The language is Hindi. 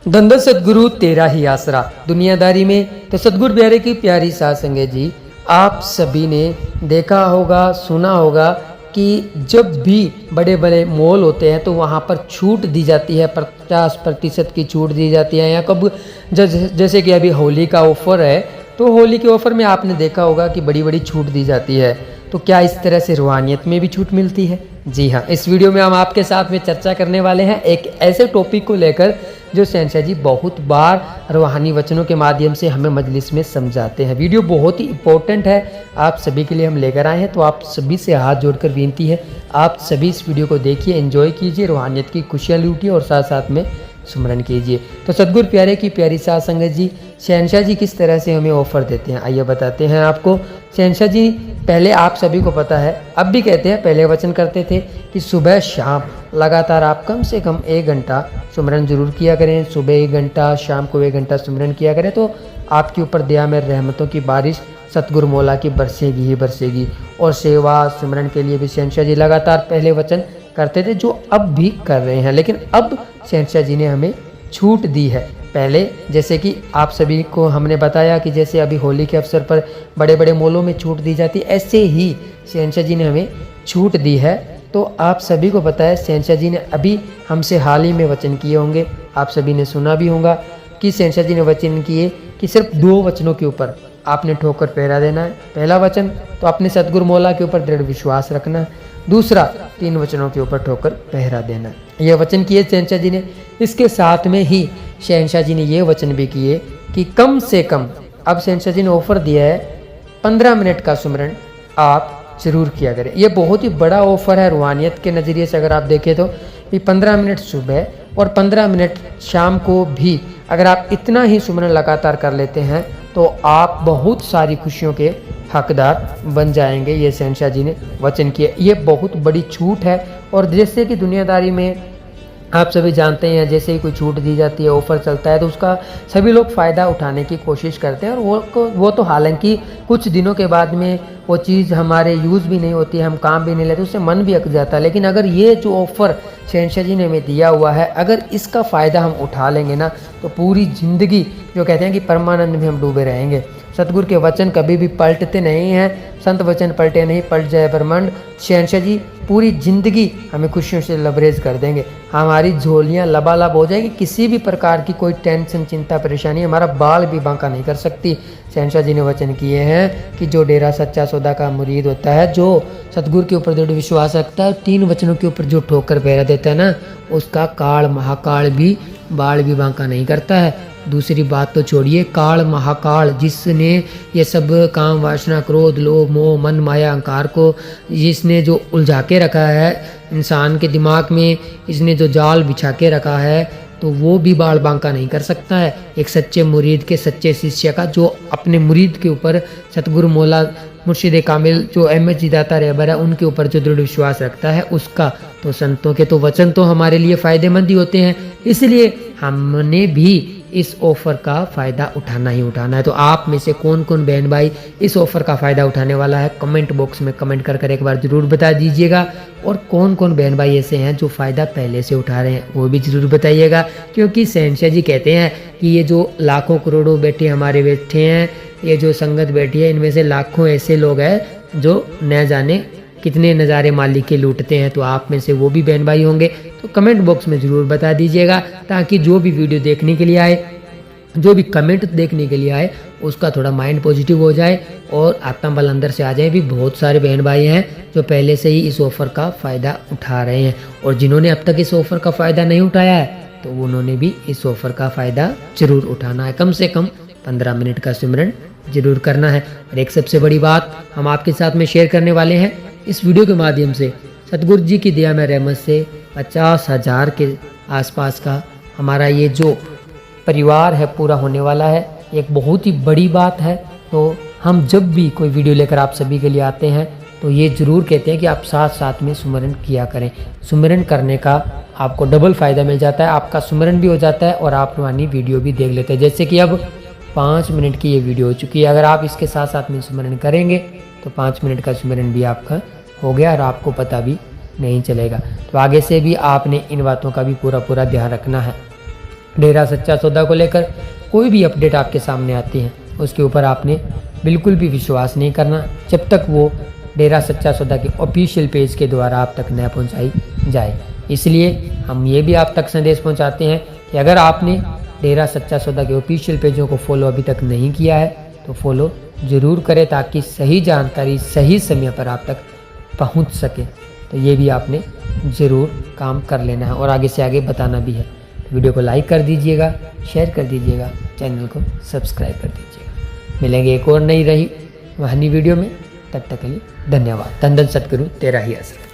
धंधा सतगुरु तेरा ही आसरा दुनियादारी में। तो सतगुरु प्यारे की प्यारी साध संगत जी, आप सभी ने देखा होगा, सुना होगा कि जब भी बड़े बड़े मॉल होते हैं तो वहाँ पर छूट दी जाती है, 50% की छूट दी जाती है। या कब जैसे कि अभी होली का ऑफ़र है, तो होली के ऑफ़र में आपने देखा होगा कि बड़ी बड़ी छूट दी जाती है। तो क्या इस तरह से रूहानियत में भी छूट मिलती है? जी हाँ, इस वीडियो में हम आपके साथ में चर्चा करने वाले हैं एक ऐसे टॉपिक को लेकर जो शहंशाह जी बहुत बार रूहानी वचनों के माध्यम से हमें मजलिस में समझाते हैं। वीडियो बहुत ही इंपॉर्टेंट है, आप सभी के लिए हम लेकर आए हैं। तो आप सभी से हाथ जोड़कर विनती है, आप सभी इस वीडियो को देखिए, एंजॉय कीजिए, रूहानियत की खुशियाँ लूटिए और साथ साथ में सुमरन कीजिए। तो सतगुरु प्यारे की प्यारी साध संगत जी, शहंशाह जी किस तरह से हमें ऑफ़र देते हैं, आइए बताते हैं आपको। शहंशाह जी पहले आप सभी को पता है, अब भी कहते हैं, पहले वचन करते थे कि सुबह शाम लगातार आप कम से कम 1 घंटा सुमरन जरूर किया करें। सुबह 1 घंटा, शाम को 1 घंटा सुमरन किया करें तो आपके ऊपर दया में रहमतों की बारिश सतगुरु मौला की बरसेगी ही बरसेगी। और सेवा सुमरन के लिए भी शहंशाह जी लगातार पहले वचन करते थे, जो अब भी कर रहे हैं। लेकिन अब शहंशाह जी ने हमें छूट दी है। पहले जैसे कि आप सभी को हमने बताया कि जैसे अभी होली के अवसर पर बड़े बड़े मॉलों में छूट दी जाती है, ऐसे ही शहंशाह जी ने हमें छूट दी है। तो आप सभी को पता है, शहंशाह जी ने अभी हमसे हाल ही में वचन किए होंगे, आप सभी ने सुना भी होगा कि शहंशाह जी ने वचन किए कि सिर्फ 2 वचनों के ऊपर आपने ठोकर पहरा देना है। पहला वचन तो अपने सतगुरु मौला के ऊपर दृढ़ विश्वास रखना है, दूसरा 3 वचनों के ऊपर ठोकर पहरा देना है। यह वचन किए शहंशाह जी ने। इसके साथ में ही शहंशाह जी ने ये वचन भी किए कि कम से कम, अब शहंशाह जी ने ऑफर दिया है 15 मिनट का सुमरन आप जरूर किया करें। ये बहुत ही बड़ा ऑफर है रूहानियत के नज़रिए से। अगर आप देखें तो ये 15 मिनट सुबह और 15 मिनट शाम को भी अगर आप इतना ही सुमरन लगातार कर लेते हैं तो आप बहुत सारी खुशियों के हकदार बन जाएंगे। ये शहंशाह जी ने वचन किया। ये बहुत बड़ी छूट है। और जैसे कि दुनियादारी में आप सभी जानते हैं, जैसे ही कोई छूट दी जाती है, ऑफ़र चलता है, तो उसका सभी लोग फ़ायदा उठाने की कोशिश करते हैं। और वो तो हालांकि कुछ दिनों के बाद में वो चीज़ हमारे यूज़ भी नहीं होती है, हम काम भी नहीं लेते, उससे मन भी अक जाता है। लेकिन अगर ये जो ऑफ़र शहंशाह जी ने हमें दिया हुआ है, अगर इसका फ़ायदा हम उठा लेंगे ना, तो पूरी ज़िंदगी, जो कहते हैं कि परमानंद में हम डूबे रहेंगे। सतगुरु के वचन कभी भी पलटते नहीं हैं, संत वचन पलटे नहीं, पलट जाए ब्रह्मांड। शहंशाह जी पूरी ज़िंदगी हमें खुशियों से लबरेज कर देंगे, हमारी झोलियाँ लबालब हो जाएगी। किसी भी प्रकार की कोई टेंशन, चिंता, परेशानी हमारा बाल भी बांका नहीं कर सकती। शहंशाह जी ने वचन किए हैं कि जो डेरा सच्चा सौदा का मुरीद होता है, जो सतगुरु के ऊपर दृढ़ विश्वास रखता है, 3 वचनों के ऊपर जो ठोकर पहरा देता है ना, उसका काल महाकाल भी बाल भी बांका नहीं करता है। दूसरी बात तो छोड़िए, काल महाकाल जिसने ये सब काम, वासना, क्रोध, लोभ, मोह, मन, माया, अहंकार को जिसने जो उलझा के रखा है इंसान के दिमाग में, इसने जो जाल बिछा के रखा है, तो वो भी बाल बांका नहीं कर सकता है। एक सच्चे मुरीद के, सच्चे शिष्य का, जो अपने मुरीद के ऊपर सतगुरु मौला मुर्शिद कामिल जो अहमद जी दाता रहबर है, उनके ऊपर जो दृढ़ विश्वास रखता है उसका। तो संतों के तो वचन तो हमारे लिए फ़ायदेमंद ही होते हैं, इसलिए हमने भी इस ऑफ़र का फ़ायदा उठाना ही उठाना है। तो आप में से कौन कौन बहन भाई इस ऑफ़र का फ़ायदा उठाने वाला है, कमेंट बॉक्स में कमेंट कर एक बार ज़रूर बता दीजिएगा। और कौन कौन बहन भाई ऐसे हैं जो फ़ायदा पहले से उठा रहे हैं, वो भी ज़रूर बताइएगा। क्योंकि शहंशाह जी कहते हैं कि ये जो लाखों करोड़ों बेटे हमारे बैठे हैं, ये जो संगत बैठी है, इनमें से लाखों ऐसे लोग हैं जो न जाने कितने नज़ारे मालिक के लूटते हैं। तो आप में से वो भी बहन भाई होंगे, तो कमेंट बॉक्स में ज़रूर बता दीजिएगा, ताकि जो भी वीडियो देखने के लिए आए, जो भी कमेंट देखने के लिए आए, उसका थोड़ा माइंड पॉजिटिव हो जाए और आत्मबल अंदर से आ जाए। भी बहुत सारे बहन भाई हैं जो पहले से ही इस ऑफ़र का फ़ायदा उठा रहे हैं, और जिन्होंने अब तक इस ऑफ़र का फ़ायदा नहीं उठाया है, तो उन्होंने भी इस ऑफ़र का फ़ायदा ज़रूर उठाना है। कम से कम 15 मिनट का सिमरन ज़रूर करना है। और एक सबसे बड़ी बात हम आपके साथ में शेयर करने वाले हैं इस वीडियो के माध्यम से, सतगुरु जी की दया में रहमत से 50,000 के आसपास का हमारा ये जो परिवार है पूरा होने वाला है। एक बहुत ही बड़ी बात है। तो हम जब भी कोई वीडियो लेकर आप सभी के लिए आते हैं, तो ये ज़रूर कहते हैं कि आप साथ साथ में सुमरन किया करें। सुमरन करने का आपको डबल फ़ायदा मिल जाता है, आपका सुमरन भी हो जाता है और आप रूहानी वीडियो भी देख लेते हैं। जैसे कि अब 5 मिनट की ये वीडियो हो चुकी है, अगर आप इसके साथ साथ में सुमरन करेंगे तो 5 मिनट का सुमरन भी आपका हो गया और आपको पता भी नहीं चलेगा। तो आगे से भी आपने इन बातों का भी पूरा ध्यान रखना है। डेरा सच्चा सौदा को लेकर कोई भी अपडेट आपके सामने आती है उसके ऊपर आपने बिल्कुल भी विश्वास नहीं करना जब तक वो डेरा सच्चा सौदा के ऑफिशियल पेज के द्वारा आप तक न पहुंचाई जाए। इसलिए हम ये भी आप तक संदेश पहुंचाते हैं कि अगर आपने डेरा सच्चा सौदा के ऑफिशियल पेजों को फॉलो अभी तक नहीं किया है तो फॉलो ज़रूर करें ताकि सही जानकारी सही समय पर आप तक पहुंच सके। तो ये भी आपने ज़रूर काम कर लेना है और आगे से आगे बताना भी है। तो वीडियो को लाइक कर दीजिएगा, शेयर कर दीजिएगा, चैनल को सब्सक्राइब कर दीजिएगा। मिलेंगे एक और नई रही वहानी वीडियो में, तब तक के लिए धन्यवाद। धन धन सतगुरु तेरा ही आसरा।